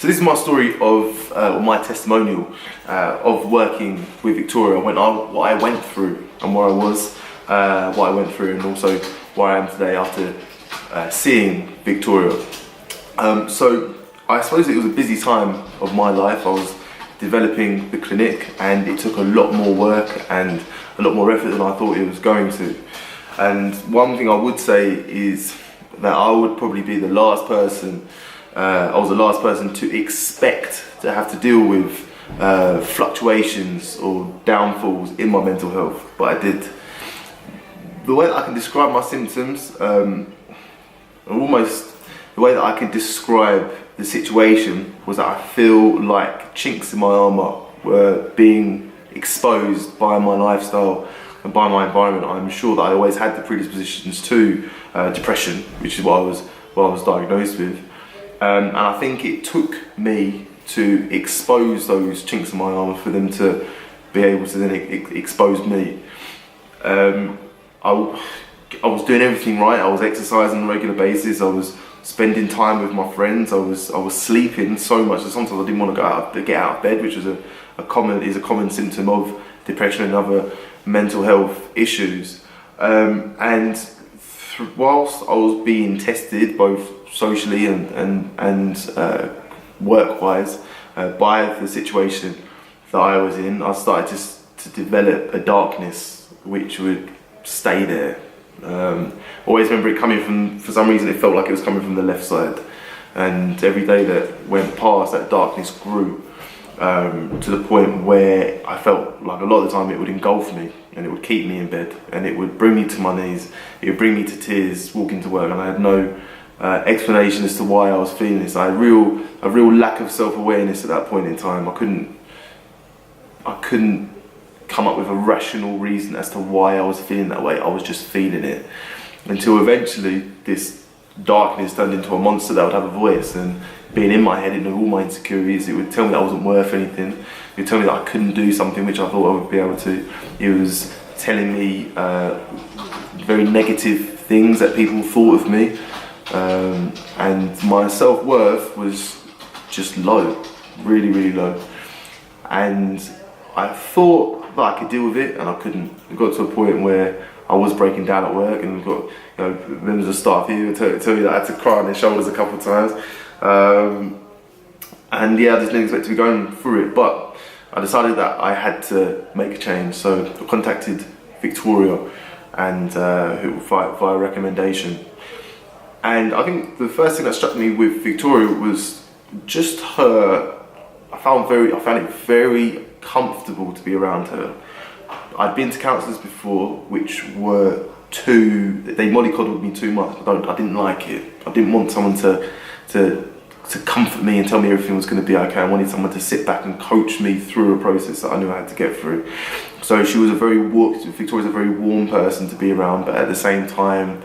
So this is my story of my testimonial of working with Victoria, what I went through and where I was, what I went through, and also where I am today after seeing Victoria. So I suppose it was a busy time of my life. I was developing the clinic and it took a lot more work and a lot more effort than I thought it was going to. And one thing I would say is that I would probably be the last person, I was the last person to expect to have to deal with fluctuations or downfalls in my mental health, but I did. The way that I can describe my symptoms, almost the way that I can describe the situation was that I feel like chinks in my armour were being exposed by my lifestyle and by my environment. I'm sure that I always had the predispositions to depression, which is what I was diagnosed with. And I think it took me to expose those chinks in my armour for them to be able to then expose me. I was doing everything right. I was exercising on a regular basis. I was spending time with my friends. I was sleeping so much that sometimes I didn't want to get out of bed, which is a common symptom of depression and other mental health issues. Whilst I was being tested both socially and work-wise by the situation that I was in, I started to develop a darkness which would stay there. Always remember it coming from, for some reason it felt like it was coming from the left side, and every day that went past, that darkness grew to the point where I felt like a lot of the time it would engulf me and it would keep me in bed and it would bring me to my knees, it would bring me to tears walking to work, and I had no explanation as to why I was feeling this. I had a real lack of self-awareness at that point in time. I couldn't come up with a rational reason as to why I was feeling that way. I was just feeling it, until eventually this darkness turned into a monster that would have a voice, and being in my head, in all my insecurities, it would tell me that I wasn't worth anything. It would tell me that I couldn't do something which I thought I would be able to. It was telling me very negative things that people thought of me, and my self-worth was just low, really, really low. And I thought that I could deal with it, and I couldn't. It got to a point where I was breaking down at work, and we've got members of staff here tell me that I had to cry on their shoulders a couple of times. And yeah, I just didn't expect to be going through it, but I decided that I had to make a change. So I contacted Victoria, and via recommendation. And I think the first thing that struck me with Victoria was just her. I found it very comfortable to be around her. I'd been to counsellors before, which were they mollycoddled me too much. I didn't like it. I didn't want someone to comfort me and tell me everything was going to be okay. I wanted someone to sit back and coach me through a process that I knew I had to get through. So Victoria's a very warm person to be around, but at the same time,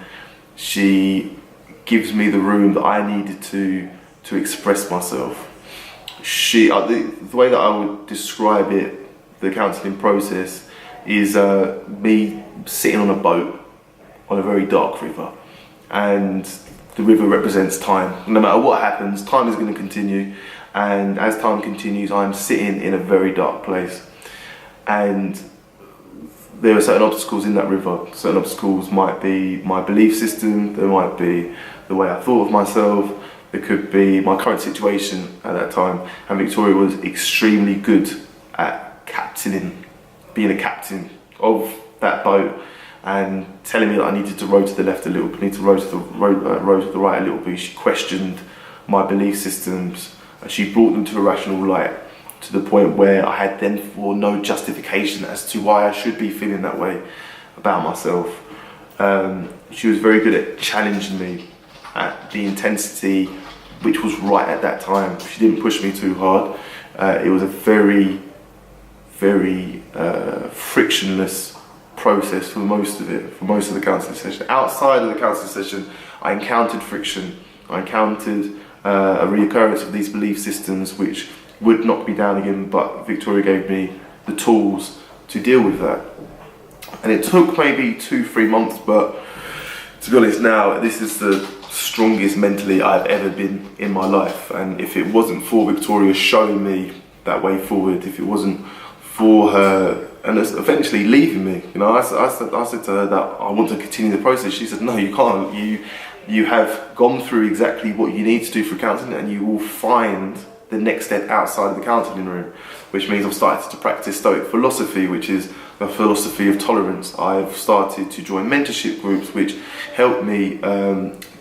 she gives me the room that I needed to express myself. The way that I would describe it, the counselling process, is me sitting on a boat on a very dark river, and the river represents time. No matter what happens, time is going to continue, and as time continues, I'm sitting in a very dark place, and there are certain obstacles in that river. Certain obstacles might be my belief system, there might be the way I thought of myself, it could be my current situation at that time. And Victoria was extremely good at being a captain of that boat, and telling me that I needed to row to the left a little bit, need to row to the right a little bit. She questioned my belief systems. She brought them to a rational light, to the point where I had then no justification as to why I should be feeling that way about myself. She was very good at challenging me at the intensity which was right at that time. She didn't push me too hard. It was a very, very frictionless process for most of the counselling session. Outside of the counselling session, I encountered friction. I encountered a reoccurrence of these belief systems which would knock me down again, but Victoria gave me the tools to deal with that. And it took maybe 2-3 months, but to be honest now, this is the strongest mentally I've ever been in my life. And if it wasn't for Victoria showing me that way forward, if it wasn't for her and eventually leaving me, you know, I said to her that I want to continue the process. She said, no, you can't. You have gone through exactly what you need to do for counselling, and you will find the next step outside of the counselling room, which means I've started to practice Stoic philosophy, which is a philosophy of tolerance. I've started to join mentorship groups, which help me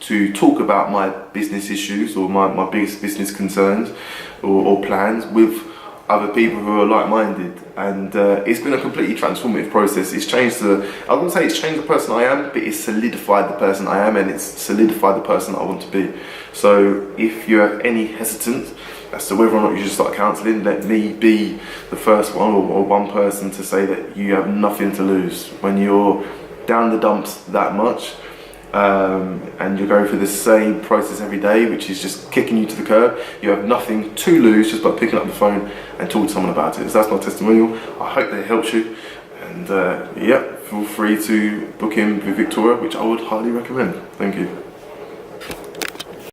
to talk about my business issues or my biggest business concerns or plans with other people who are like-minded, and it's been a completely transformative process. It's changed I wouldn't say it's changed the person I am, but it's solidified the person I am, and it's solidified the person I want to be. So if you have any hesitance as to whether or not you should start counselling, let me be the first one or one person to say that you have nothing to lose. When you're down the dumps that much, and you're going through the same process every day, which is just kicking you to the curb, you have nothing to lose just by picking up the phone and talking to someone about it. So that's my testimonial. I hope that it helps you, and yeah, feel free to book in with Victoria, which I would highly recommend. Thank you.